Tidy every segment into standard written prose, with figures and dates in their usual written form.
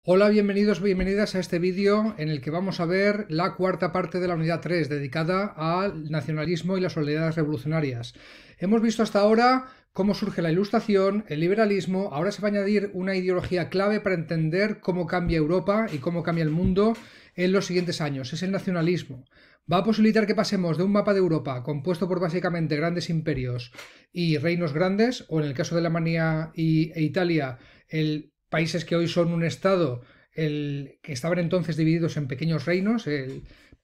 Hola, bienvenidos, bienvenidas a este vídeo en el que vamos a ver la cuarta parte de la unidad 3 dedicada al nacionalismo y las oleadas revolucionarias. Hemos visto hasta ahora cómo surge la Ilustración, el liberalismo. Ahora se va a añadir una ideología clave para entender cómo cambia Europa y cómo cambia el mundo en los siguientes años. Es el nacionalismo. Va a posibilitar que pasemos de un mapa de Europa compuesto por básicamente grandes imperios y reinos grandes, o en el caso de Alemania e Italia, países que hoy son un estado, que estaban entonces divididos en pequeños reinos,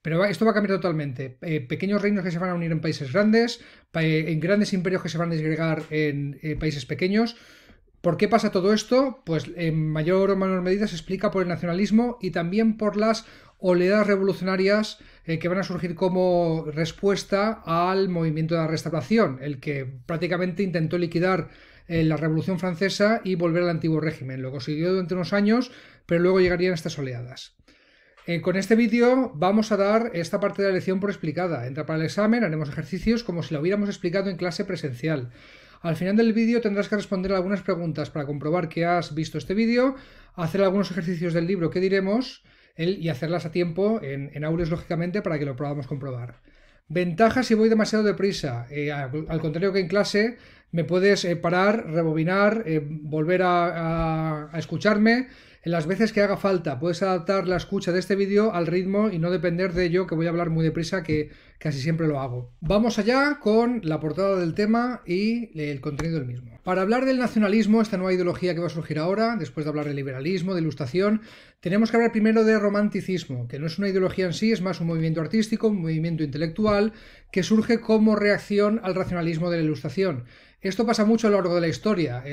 pero esto va a cambiar totalmente. Pequeños reinos que se van a unir en países grandes, en grandes imperios que se van a disgregar en países pequeños. ¿Por qué pasa todo esto? Pues en mayor o menor medida se explica por el nacionalismo y también por las oleadas revolucionarias que van a surgir como respuesta al movimiento de la Restauración, el que prácticamente intentó liquidar la Revolución Francesa y volver al antiguo régimen. Lo consiguió durante unos años, pero luego llegarían estas oleadas. Con este vídeo vamos a dar esta parte de la lección por explicada. Entra para el examen, haremos ejercicios como si lo hubiéramos explicado en clase presencial. Al final del vídeo tendrás que responder algunas preguntas para comprobar que has visto este vídeo, hacer algunos ejercicios del libro que diremos y hacerlas a tiempo, en audios lógicamente, para que lo podamos comprobar. Ventajas si voy demasiado deprisa. Al contrario que en clase, me puedes parar, rebobinar, volver a escucharme en las veces que haga falta. Puedes adaptar la escucha de este vídeo al ritmo y no depender de ello, que voy a hablar muy deprisa, que casi siempre lo hago. Vamos allá con la portada del tema y el contenido del mismo. Para hablar del nacionalismo, esta nueva ideología que va a surgir ahora, después de hablar de liberalismo, de ilustración, tenemos que hablar primero de romanticismo, que no es una ideología en sí, es más un movimiento artístico, un movimiento intelectual, que surge como reacción al racionalismo de la ilustración. Esto pasa mucho a lo largo de la historia.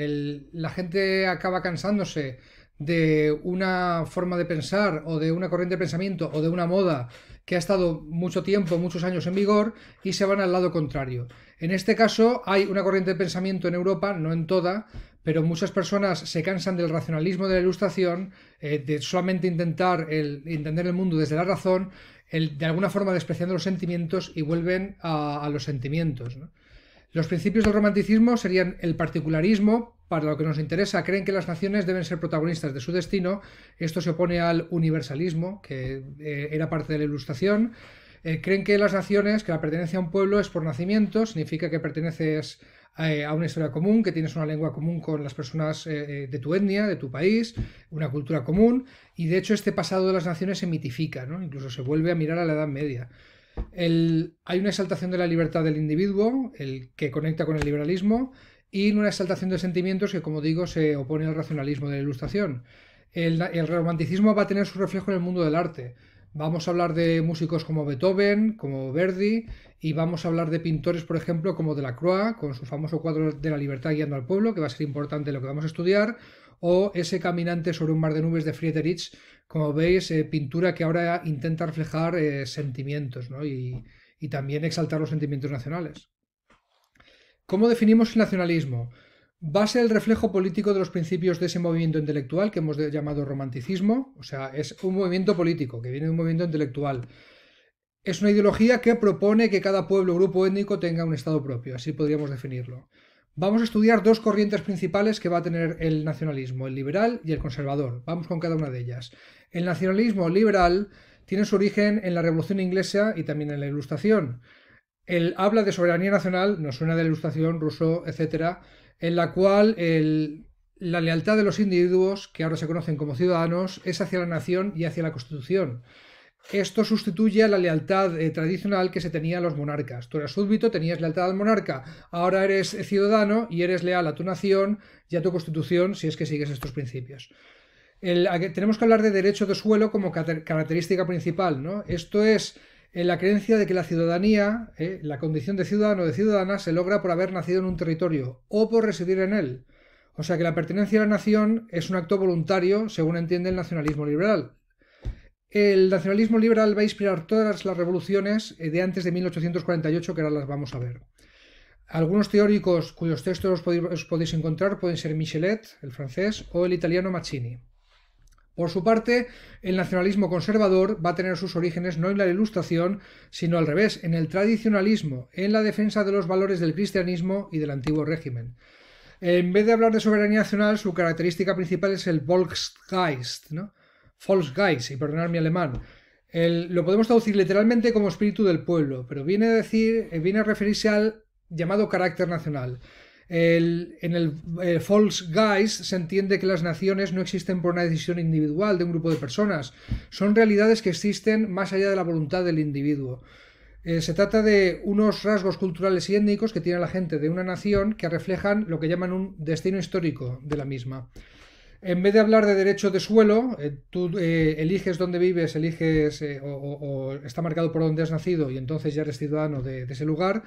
La gente acaba cansándose de una forma de pensar o de una corriente de pensamiento o de una moda que ha estado mucho tiempo, muchos años en vigor, y se van al lado contrario. En este caso hay una corriente de pensamiento en Europa, no en toda, pero muchas personas se cansan del racionalismo de la ilustración, de solamente intentar entender el mundo desde la razón, de alguna forma despreciando los sentimientos, y vuelven a los sentimientos, ¿no? Los principios del romanticismo serían el particularismo. Para lo que nos interesa, creen que las naciones deben ser protagonistas de su destino. Esto se opone al universalismo, que era parte de la Ilustración. Creen que las naciones, que la pertenencia a un pueblo es por nacimiento, significa que perteneces a una historia común, que tienes una lengua común con las personas de tu etnia, de tu país, una cultura común, y de hecho este pasado de las naciones se mitifica, ¿no? Incluso se vuelve a mirar a la Edad Media. Hay una exaltación de la libertad del individuo, el que conecta con el liberalismo, y una exaltación de sentimientos que, como digo, se opone al racionalismo de la Ilustración. El romanticismo va a tener su reflejo en el mundo del arte. Vamos a hablar de músicos como Beethoven, como Verdi, y vamos a hablar de pintores, por ejemplo, como Delacroix, con su famoso cuadro de la libertad guiando al pueblo, que va a ser importante lo que vamos a estudiar, o ese caminante sobre un mar de nubes de Friedrich, como veis, pintura que ahora intenta reflejar sentimientos, ¿no? y también exaltar los sentimientos nacionales. ¿Cómo definimos el nacionalismo? Va a ser el reflejo político de los principios de ese movimiento intelectual que hemos llamado romanticismo. O sea, es un movimiento político que viene de un movimiento intelectual. Es una ideología que propone que cada pueblo o grupo étnico tenga un estado propio, así podríamos definirlo. Vamos a estudiar dos corrientes principales que va a tener el nacionalismo, el liberal y el conservador. Vamos con cada una de ellas. El nacionalismo liberal tiene su origen en la Revolución Inglesa y también en la Ilustración. Él habla de soberanía nacional, nos suena de la Ilustración, Rousseau, etc., en la cual la lealtad de los individuos, que ahora se conocen como ciudadanos, es hacia la nación y hacia la Constitución. Esto sustituye a la lealtad tradicional que se tenía a los monarcas. Tú eras súbdito, tenías lealtad al monarca, ahora eres ciudadano y eres leal a tu nación y a tu Constitución si es que sigues estos principios. Tenemos que hablar de derecho de suelo como característica principal, ¿no? Esto es la creencia de que la ciudadanía, la condición de ciudadano o de ciudadana, se logra por haber nacido en un territorio o por residir en él. O sea que la pertenencia a la nación es un acto voluntario, según entiende el nacionalismo liberal. El nacionalismo liberal va a inspirar todas las revoluciones de antes de 1848, que ahora las vamos a ver. Algunos teóricos cuyos textos os podéis encontrar pueden ser Michelet, el francés, o el italiano Mazzini. Por su parte, el nacionalismo conservador va a tener sus orígenes no en la Ilustración, sino al revés, en el tradicionalismo, en la defensa de los valores del cristianismo y del antiguo régimen. En vez de hablar de soberanía nacional, su característica principal es el Volksgeist, ¿no? Volksgeist, y perdonad mi alemán. Lo podemos traducir literalmente como espíritu del pueblo, pero viene a referirse al llamado carácter nacional. En el Volksgeist se entiende que las naciones no existen por una decisión individual de un grupo de personas, son realidades que existen más allá de la voluntad del individuo. Se trata de unos rasgos culturales y étnicos que tiene la gente de una nación que reflejan lo que llaman un destino histórico de la misma. En vez de hablar de derecho de suelo, tú eliges dónde vives, eliges o está marcado por dónde has nacido y entonces ya eres ciudadano de ese lugar.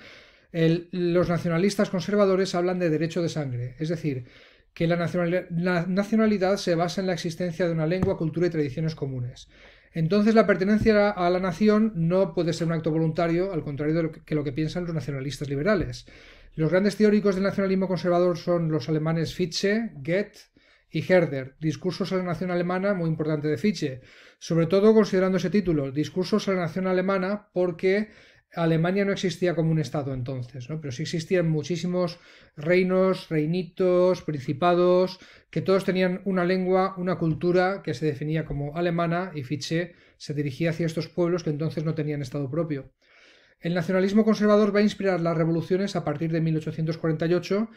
Los nacionalistas conservadores hablan de derecho de sangre, es decir, que la nacionalidad se basa en la existencia de una lengua, cultura y tradiciones comunes. Entonces la pertenencia a la nación no puede ser un acto voluntario, al contrario de lo que piensan los nacionalistas liberales. Los grandes teóricos del nacionalismo conservador son los alemanes Fichte, Goethe y Herder. Discursos a la nación alemana, muy importante de Fichte, sobre todo considerando ese título, Discursos a la nación alemana, porque Alemania no existía como un estado entonces, ¿no? Pero sí existían muchísimos reinos, reinitos, principados, que todos tenían una lengua, una cultura que se definía como alemana, y Fichte se dirigía hacia estos pueblos que entonces no tenían estado propio. El nacionalismo conservador va a inspirar las revoluciones a partir de 1848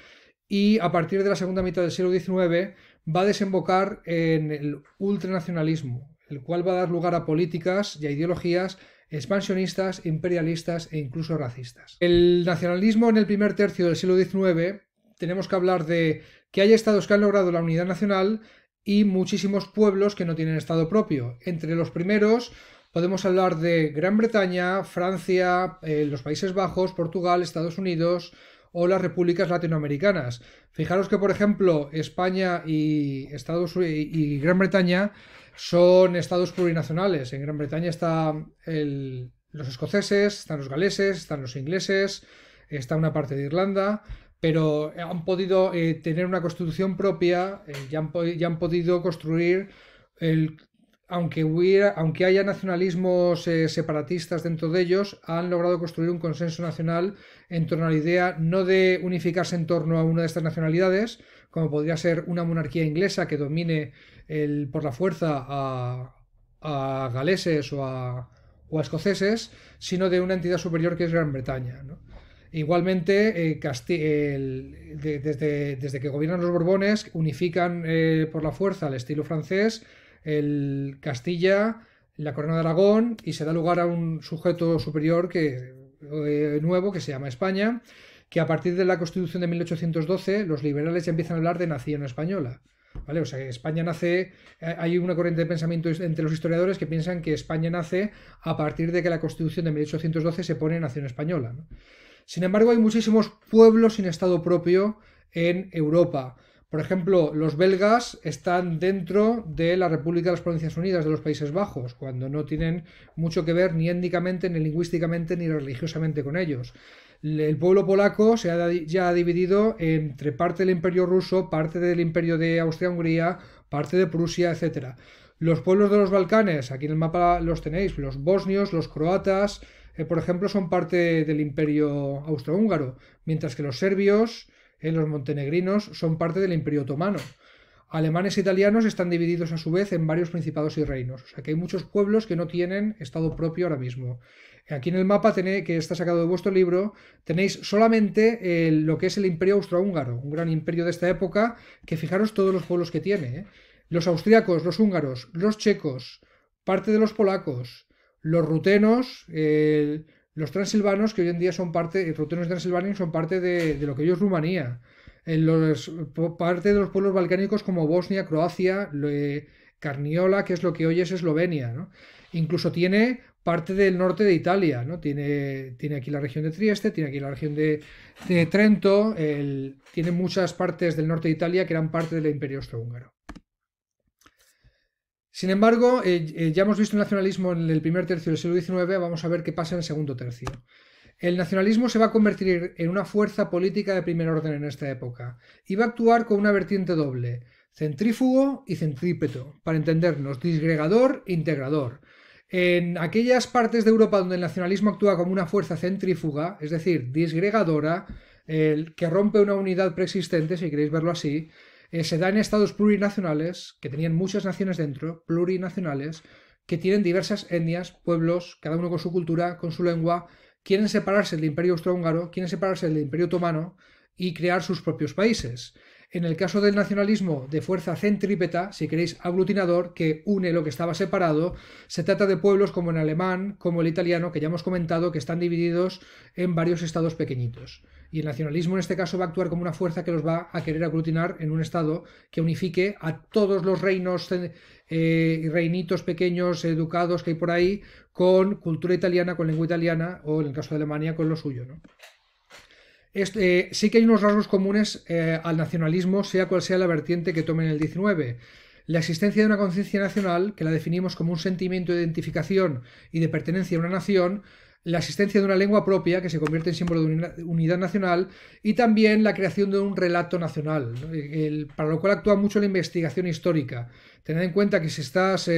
y a partir de la segunda mitad del siglo XIX va a desembocar en el ultranacionalismo, el cual va a dar lugar a políticas y a ideologías expansionistas, imperialistas e incluso racistas. El nacionalismo en el primer tercio del siglo XIX tenemos que hablar de que hay estados que han logrado la unidad nacional y muchísimos pueblos que no tienen estado propio. Entre los primeros podemos hablar de Gran Bretaña, Francia, los Países Bajos, Portugal, Estados Unidos o las repúblicas latinoamericanas. Fijaros que, por ejemplo, España y Gran Bretaña son estados plurinacionales. En Gran Bretaña están los escoceses, están los galeses, están los ingleses, está una parte de Irlanda, pero han podido tener una constitución propia, ya han podido construir, aunque haya nacionalismos separatistas dentro de ellos, han logrado construir un consenso nacional en torno a la idea no de unificarse en torno a una de estas nacionalidades, como podría ser una monarquía inglesa que domine por la fuerza a galeses o a escoceses, sino de una entidad superior que es Gran Bretaña, ¿no? Igualmente, desde que gobiernan los Borbones, unifican por la fuerza al estilo francés el Castilla, la Corona de Aragón, y se da lugar a un sujeto superior nuevo que se llama España, que a partir de la Constitución de 1812 los liberales ya empiezan a hablar de nación española. ¿Vale? O sea, España nace, hay una corriente de pensamiento entre los historiadores que piensan que España nace a partir de que la Constitución de 1812 se pone nación española, ¿no? Sin embargo, hay muchísimos pueblos sin estado propio en Europa. Por ejemplo, los belgas están dentro de la República de las Provincias Unidas de los Países Bajos, cuando no tienen mucho que ver ni étnicamente, ni lingüísticamente, ni religiosamente con ellos. El pueblo polaco ya ha dividido entre parte del Imperio ruso, parte del Imperio de Austria-Hungría, parte de Prusia, etc. Los pueblos de los Balcanes, aquí en el mapa los tenéis, los bosnios, los croatas, por ejemplo, son parte del Imperio austrohúngaro, mientras que los serbios, los montenegrinos, son parte del Imperio otomano. Alemanes e italianos están divididos a su vez en varios principados y reinos, o sea que hay muchos pueblos que no tienen estado propio ahora mismo. Aquí en el mapa que está sacado de vuestro libro tenéis solamente lo que es el Imperio austrohúngaro, un gran imperio de esta época, que fijaros todos los pueblos que tiene, Los austriacos, los húngaros, los checos, parte de los polacos, los rutenos, los transilvanos, que hoy en día son parte, rutenos y transilvanos son parte de lo que hoy es Rumanía. Parte de los pueblos balcánicos como Bosnia, Croacia, Carniola, que es lo que hoy es Eslovenia, ¿no? Incluso tiene parte del norte de Italia, ¿no? Tiene aquí la región de Trieste, tiene aquí la región de Trento, tiene muchas partes del norte de Italia que eran parte del Imperio Austrohúngaro. Sin embargo, ya hemos visto el nacionalismo en el primer tercio del siglo XIX, vamos a ver qué pasa en el segundo tercio. El nacionalismo se va a convertir en una fuerza política de primer orden en esta época y va a actuar con una vertiente doble, centrífugo y centrípeto, para entendernos, disgregador e integrador. En aquellas partes de Europa donde el nacionalismo actúa como una fuerza centrífuga, es decir, disgregadora, que rompe una unidad preexistente, si queréis verlo así, se da en estados plurinacionales, que tenían muchas naciones dentro, plurinacionales, que tienen diversas etnias, pueblos, cada uno con su cultura, con su lengua, quieren separarse del Imperio Austrohúngaro, quieren separarse del Imperio Otomano y crear sus propios países. En el caso del nacionalismo de fuerza centrípeta, si queréis aglutinador, que une lo que estaba separado, se trata de pueblos como el alemán, como el italiano, que ya hemos comentado que están divididos en varios estados pequeñitos. Y el nacionalismo en este caso va a actuar como una fuerza que los va a querer aglutinar en un estado que unifique a todos los reinos y reinitos pequeños educados que hay por ahí con cultura italiana, con lengua italiana o en el caso de Alemania con lo suyo, ¿no? Sí que hay unos rasgos comunes al nacionalismo, sea cual sea la vertiente que tome en el 19. La existencia de una conciencia nacional, que la definimos como un sentimiento de identificación y de pertenencia a una nación, la existencia de una lengua propia, que se convierte en símbolo de unidad nacional, y también la creación de un relato nacional, ¿no? Para lo cual actúa mucho la investigación histórica. Tened en cuenta que si estás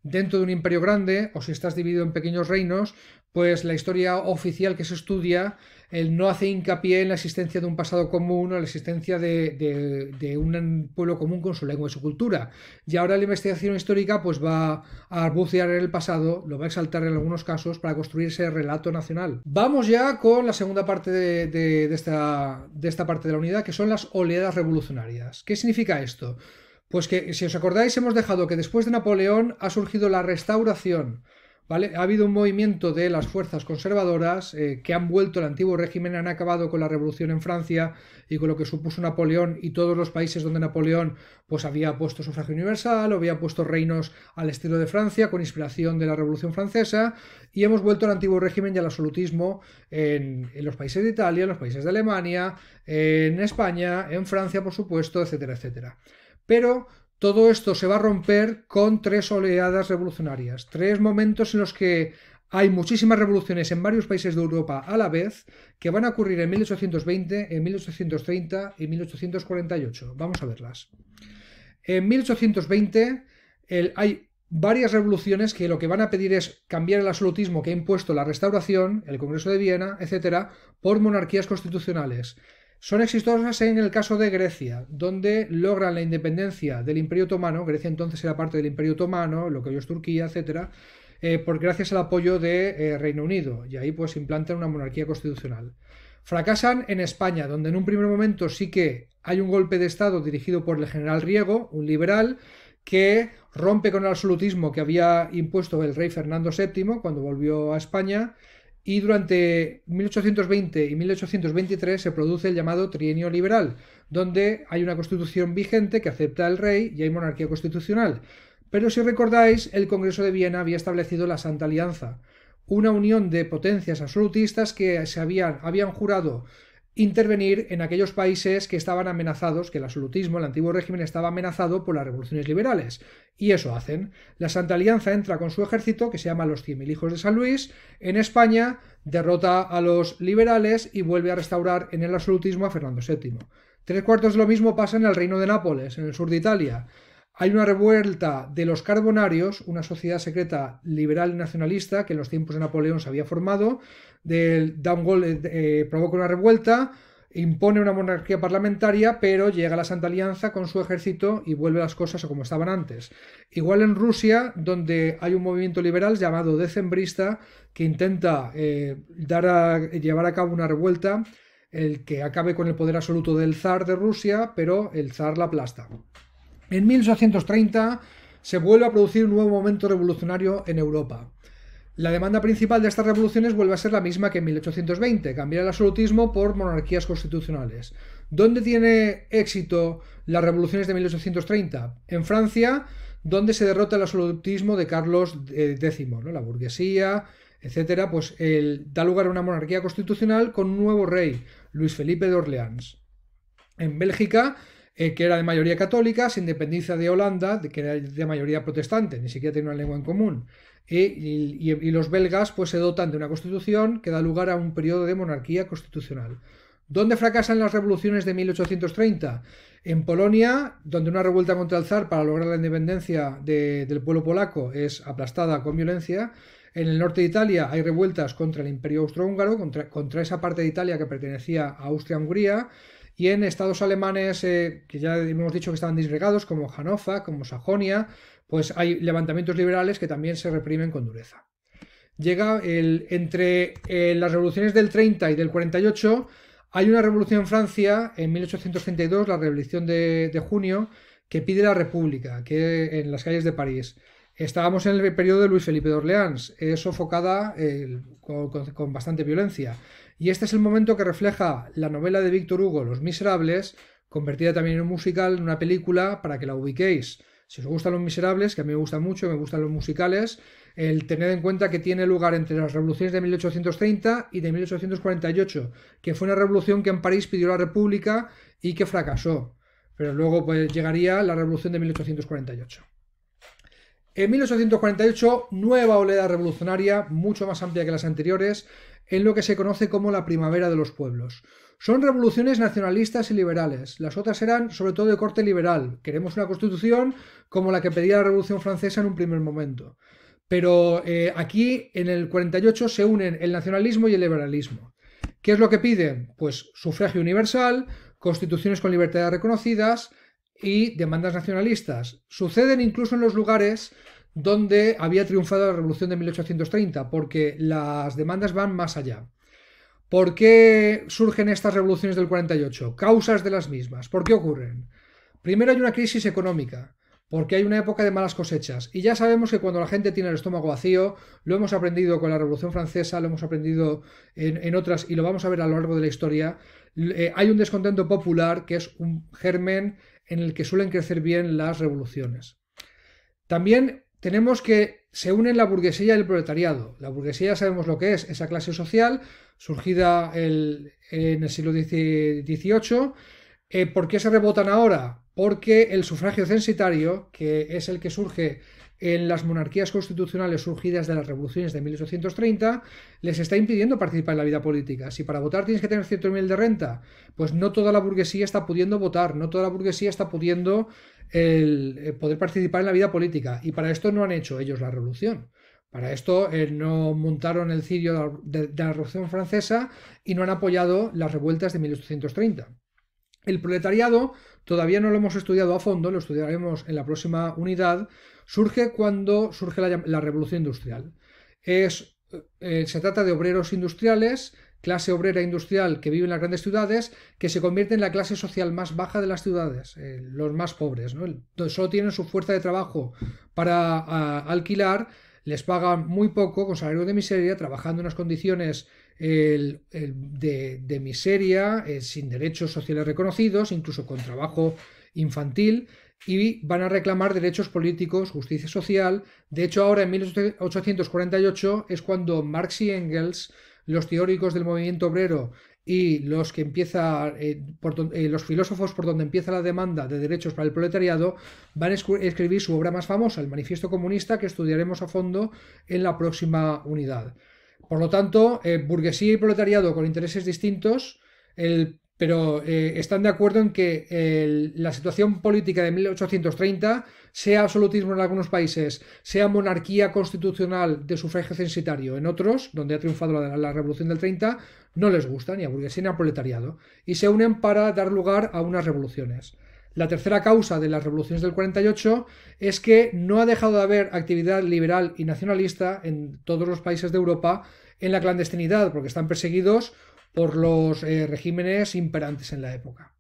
dentro de un imperio grande o si estás dividido en pequeños reinos, pues la historia oficial que se estudia no hace hincapié en la existencia de un pasado común o la existencia de un pueblo común con su lengua y su cultura. Y ahora la investigación histórica pues va a bucear en el pasado, lo va a exaltar en algunos casos para construir ese relato nacional. Vamos ya con la segunda parte de esta parte de la unidad, que son las oleadas revolucionarias. ¿Qué significa esto? Pues que, si os acordáis, hemos dejado que después de Napoleón ha surgido la Restauración, ¿vale? Ha habido un movimiento de las fuerzas conservadoras que han vuelto al antiguo régimen, han acabado con la revolución en Francia y con lo que supuso Napoleón y todos los países donde Napoleón pues había puesto sufragio universal o había puesto reinos al estilo de Francia con inspiración de la Revolución Francesa, y hemos vuelto al antiguo régimen y al absolutismo en los países de Italia, en los países de Alemania, en España, en Francia, por supuesto, etcétera, etcétera. Pero todo esto se va a romper con tres oleadas revolucionarias, tres momentos en los que hay muchísimas revoluciones en varios países de Europa a la vez, que van a ocurrir en 1820, en 1830 y 1848. Vamos a verlas. En 1820 hay varias revoluciones que lo que van a pedir es cambiar el absolutismo que ha impuesto la Restauración, el Congreso de Viena, etcétera, por monarquías constitucionales. Son exitosas en el caso de Grecia, donde logran la independencia del Imperio Otomano. Grecia entonces era parte del Imperio Otomano, lo que hoy es Turquía, etc., gracias al apoyo de Reino Unido, y ahí pues implantan una monarquía constitucional. Fracasan en España, donde en un primer momento sí que hay un golpe de Estado dirigido por el general Riego, un liberal, que rompe con el absolutismo que había impuesto el rey Fernando VII cuando volvió a España. Y durante 1820 y 1823 se produce el llamado Trienio Liberal, donde hay una constitución vigente que acepta al rey y hay monarquía constitucional. Pero si recordáis, el Congreso de Viena había establecido la Santa Alianza, una unión de potencias absolutistas que habían jurado intervenir en aquellos países que estaban amenazados, que el absolutismo, el antiguo régimen, estaba amenazado por las revoluciones liberales. Y eso hacen. La Santa Alianza entra con su ejército, que se llama los 100.000 hijos de San Luis, en España, derrota a los liberales y vuelve a restaurar en el absolutismo a Fernando VII. Tres cuartos de lo mismo pasa en el Reino de Nápoles, en el sur de Italia. Hay una revuelta de los Carbonarios, una sociedad secreta liberal y nacionalista que en los tiempos de Napoleón se había formado, provoca una revuelta, impone una monarquía parlamentaria, pero llega la Santa Alianza con su ejército y vuelve las cosas a como estaban antes. Igual en Rusia, donde hay un movimiento liberal llamado decembrista que intenta llevar a cabo una revuelta, el que acabe con el poder absoluto del zar de Rusia, pero el zar la aplasta. En 1830 se vuelve a producir un nuevo momento revolucionario en Europa. La demanda principal de estas revoluciones vuelve a ser la misma que en 1820, cambiar el absolutismo por monarquías constitucionales. ¿Dónde tiene éxito las revoluciones de 1830? En Francia, donde se derrota el absolutismo de Carlos X, ¿no? La burguesía, etcétera, pues da lugar a una monarquía constitucional con un nuevo rey, Luis Felipe de Orleans. En Bélgica, que era de mayoría católica, se independiza de Holanda, que era de mayoría protestante, ni siquiera tiene una lengua en común. Y los belgas pues se dotan de una constitución que da lugar a un periodo de monarquía constitucional. ¿Dónde fracasan las revoluciones de 1830? En Polonia, donde una revuelta contra el zar para lograr la independencia del pueblo polaco es aplastada con violencia. En el norte de Italia hay revueltas contra el Imperio Austrohúngaro, contra esa parte de Italia que pertenecía a Austria-Hungría. y en estados alemanes que ya hemos dicho que estaban disgregados, como Hannover, como Sajonia, pues hay levantamientos liberales que también se reprimen con dureza. Llega entre las revoluciones del 30 y del 48, hay una revolución en Francia en 1832, la Revolución de Junio, que pide la República, que en las calles de París. Estábamos en el periodo de Luis Felipe de Orleans, es sofocada con bastante violencia. Y este es el momento que refleja la novela de Víctor Hugo, Los Miserables, convertida también en un musical, en una película, para que la ubiquéis. Si os gustan Los Miserables, que a mí me gustan mucho, me gustan los musicales, tened en cuenta que tiene lugar entre las revoluciones de 1830 y de 1848, que fue una revolución que en París pidió la República y que fracasó. Pero luego pues, llegaría la revolución de 1848. En 1848, nueva oleada revolucionaria, mucho más amplia que las anteriores, en lo que se conoce como la Primavera de los Pueblos. Son revoluciones nacionalistas y liberales. Las otras eran sobre todo de corte liberal. Queremos una constitución como la que pedía la Revolución Francesa en un primer momento. Pero aquí, en el 48, se unen el nacionalismo y el liberalismo. ¿Qué es lo que piden? Pues sufragio universal, constituciones con libertades reconocidas y demandas nacionalistas. Suceden incluso en los lugares donde había triunfado la Revolución de 1830, porque las demandas van más allá. ¿Por qué surgen estas revoluciones del 48? Causas de las mismas. ¿Por qué ocurren? Primero hay una crisis económica, porque hay una época de malas cosechas. Y ya sabemos que cuando la gente tiene el estómago vacío, lo hemos aprendido con la Revolución Francesa, lo hemos aprendido en otras y lo vamos a ver a lo largo de la historia, hay un descontento popular que es un germen en el que suelen crecer bien las revoluciones. También tenemos que se unen la burguesía y el proletariado. La burguesía ya sabemos lo que es, esa clase social surgida en el siglo XVIII. ¿Por qué se rebotan ahora? Porque el sufragio censitario, que es el que surge en las monarquías constitucionales surgidas de las revoluciones de 1830, les está impidiendo participar en la vida política. Si para votar tienes que tener cierto nivel de renta, pues no toda la burguesía está pudiendo votar, no toda la burguesía está pudiendo poder participar en la vida política. Y para esto no han hecho ellos la revolución. Para esto no montaron el cirio de la Revolución Francesa y no han apoyado las revueltas de 1830. El proletariado todavía no lo hemos estudiado a fondo, lo estudiaremos en la próxima unidad. Surge cuando surge la revolución industrial. Se trata de obreros industriales, clase obrera industrial que vive en las grandes ciudades, que se convierte en la clase social más baja de las ciudades, los más pobres, ¿no? Solo tienen su fuerza de trabajo para alquilar, les pagan muy poco, con salario de miseria, trabajando en unas condiciones de miseria, sin derechos sociales reconocidos, incluso con trabajo infantil, y van a reclamar derechos políticos, justicia social. De hecho, ahora en 1848 es cuando Marx y Engels, los teóricos del movimiento obrero y los que los filósofos por donde empieza la demanda de derechos para el proletariado, van a escribir su obra más famosa, el Manifiesto Comunista, que estudiaremos a fondo en la próxima unidad. Por lo tanto, burguesía y proletariado con intereses distintos, pero están de acuerdo en que la situación política de 1830, sea absolutismo en algunos países, sea monarquía constitucional de sufragio censitario en otros, donde ha triunfado la Revolución del 30, no les gusta ni a burguesía ni a proletariado, y se unen para dar lugar a unas revoluciones. La tercera causa de las revoluciones del 48 es que no ha dejado de haber actividad liberal y nacionalista en todos los países de Europa en la clandestinidad, porque están perseguidos por los regímenes imperantes en la época.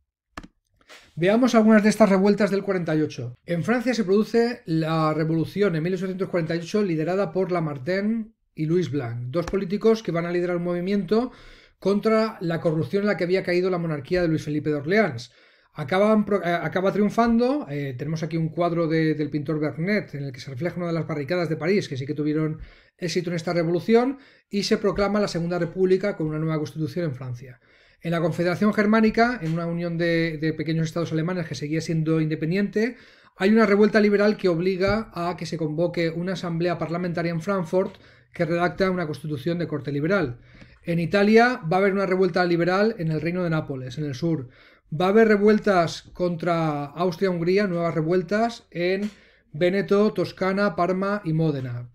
Veamos algunas de estas revueltas del 48. En Francia se produce la revolución en 1848 liderada por Lamartine y Louis Blanc, dos políticos que van a liderar un movimiento contra la corrupción en la que había caído la monarquía de Luis Felipe de Orleans. Acaba triunfando. Tenemos aquí un cuadro del pintor Vernet en el que se refleja una de las barricadas de París, que sí que tuvieron éxito en esta revolución, y se proclama la Segunda República con una nueva constitución en Francia. En la Confederación Germánica, en una unión de pequeños estados alemanes que seguía siendo independiente, hay una revuelta liberal que obliga a que se convoque una asamblea parlamentaria en Frankfurt que redacta una constitución de corte liberal. En Italia va a haber una revuelta liberal en el Reino de Nápoles, en el sur. Va a haber revueltas contra Austria-Hungría, nuevas revueltas en Véneto, Toscana, Parma y Módena,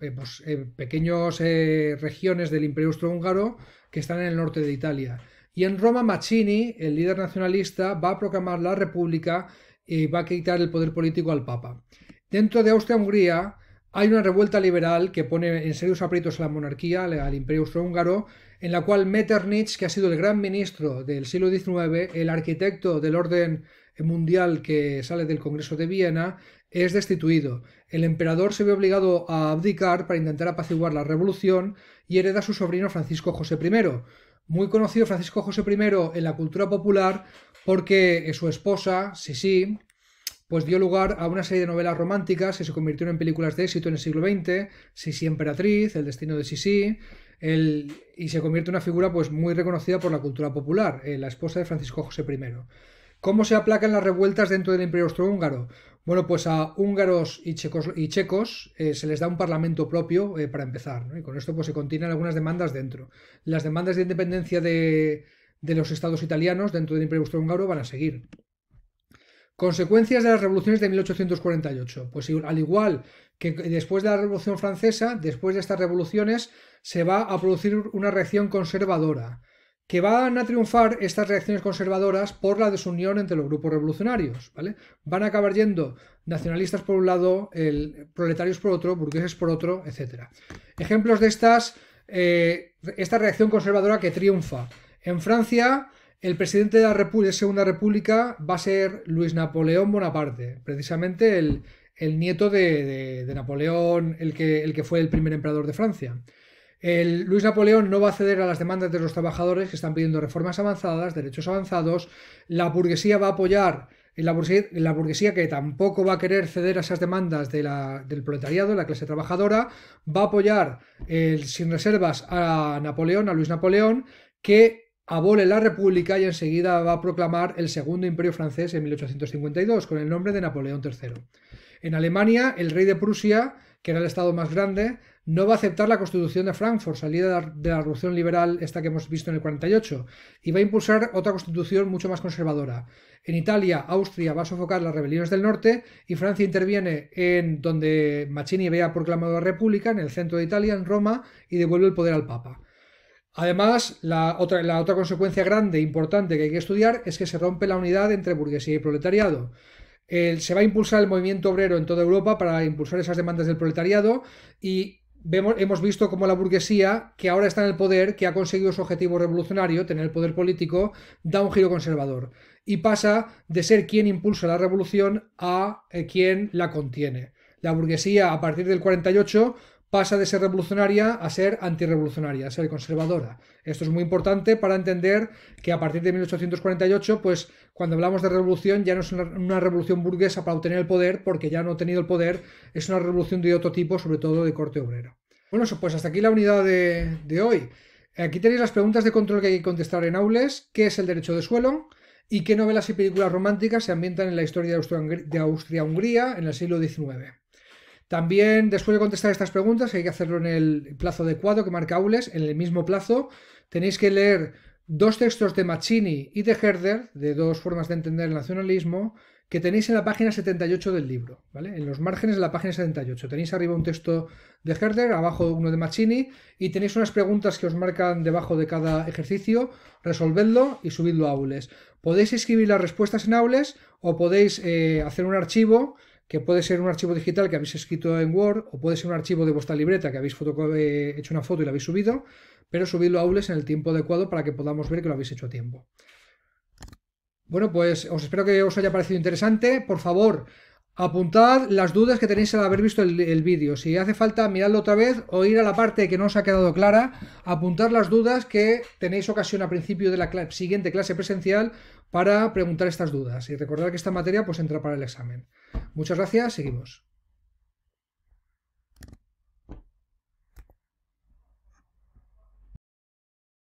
pequeñas regiones del Imperio Austrohúngaro que están en el norte de Italia. Y en Roma Mazzini, el líder nacionalista, va a proclamar la República y va a quitar el poder político al Papa. Dentro de Austria-Hungría hay una revuelta liberal que pone en serios aprietos a la monarquía, al imperio austrohúngaro, en la cual Metternich, que ha sido el gran ministro del siglo XIX, el arquitecto del orden mundial que sale del Congreso de Viena, es destituido. El emperador se ve obligado a abdicar para intentar apaciguar la revolución y hereda a su sobrino Francisco José I. Muy conocido Francisco José I en la cultura popular porque su esposa, Sisi, pues dio lugar a una serie de novelas románticas que se convirtieron en películas de éxito en el siglo XX, Sisi Emperatriz, El destino de Sisi, y se convierte en una figura pues muy reconocida por la cultura popular, la esposa de Francisco José I. ¿Cómo se aplacan las revueltas dentro del Imperio Austrohúngaro? Bueno, pues a húngaros y checos se les da un parlamento propio para empezar, ¿no? Y con esto pues se continúan algunas demandas dentro. Las demandas de independencia de los estados italianos dentro del Imperio Austrohúngaro van a seguir. Consecuencias de las revoluciones de 1848. Pues al igual que después de la Revolución Francesa, después de estas revoluciones se va a producir una reacción conservadora, que van a triunfar estas reacciones conservadoras por la desunión entre los grupos revolucionarios, ¿vale? Van a acabar yendo nacionalistas por un lado, proletarios por otro, burgueses por otro, etc. Ejemplos de esta reacción conservadora que triunfa. En Francia, el presidente de la Segunda República va a ser Luis Napoleón Bonaparte, precisamente el nieto de Napoleón, el que fue el primer emperador de Francia. Luis Napoleón no va a ceder a las demandas de los trabajadores que están pidiendo reformas avanzadas, derechos avanzados. La burguesía va a apoyar, la burguesía que tampoco va a querer ceder a esas demandas del proletariado, la clase trabajadora, va a apoyar sin reservas a Luis Napoleón, que abole la República y enseguida va a proclamar el Segundo Imperio Francés en 1852 con el nombre de Napoleón III. En Alemania, el rey de Prusia, que era el estado más grande, no va a aceptar la Constitución de Frankfurt, salida de la Revolución Liberal esta que hemos visto en el 48, y va a impulsar otra constitución mucho más conservadora. En Italia, Austria va a sofocar las rebeliones del norte y Francia interviene en donde Mazzini había proclamado la República, en el centro de Italia, en Roma, y devuelve el poder al Papa. Además, la otra consecuencia grande e importante que hay que estudiar es que se rompe la unidad entre burguesía y proletariado. Se va a impulsar el movimiento obrero en toda Europa para impulsar esas demandas del proletariado y hemos visto cómo la burguesía, que ahora está en el poder, que ha conseguido su objetivo revolucionario, tener el poder político, da un giro conservador y pasa de ser quien impulsa la revolución a quien la contiene. La burguesía, a partir del 48, pasa de ser revolucionaria a ser antirrevolucionaria, a ser conservadora. Esto es muy importante para entender que a partir de 1848, pues cuando hablamos de revolución ya no es una revolución burguesa para obtener el poder, porque ya no ha tenido el poder, es una revolución de otro tipo, sobre todo de corte obrero. Bueno, pues hasta aquí la unidad de hoy. Aquí tenéis las preguntas de control que hay que contestar en aules. ¿Qué es el derecho de suelo? ¿Y qué novelas y películas románticas se ambientan en la historia de Austria-Hungría en el siglo XIX? También, después de contestar estas preguntas, hay que hacerlo en el plazo adecuado que marca Aules. En el mismo plazo tenéis que leer dos textos de Mazzini y de Herder, de dos formas de entender el nacionalismo, que tenéis en la página 78 del libro, ¿vale? En los márgenes de la página 78. Tenéis arriba un texto de Herder, abajo uno de Mazzini, y tenéis unas preguntas que os marcan debajo de cada ejercicio. Resolvedlo y subidlo a Aules. Podéis escribir las respuestas en Aules o podéis hacer un archivo, que puede ser un archivo digital que habéis escrito en Word, o puede ser un archivo de vuestra libreta que habéis hecho una foto y la habéis subido, pero subidlo a Aules en el tiempo adecuado para que podamos ver que lo habéis hecho a tiempo. Bueno, pues os espero que os haya parecido interesante. Por favor, apuntad las dudas que tenéis al haber visto el vídeo. Si hace falta, miradlo otra vez o ir a la parte que no os ha quedado clara, apuntad las dudas que tenéis ocasión a principio de la siguiente clase presencial para preguntar estas dudas. Y recordad que esta materia pues entra para el examen. Muchas gracias, seguimos.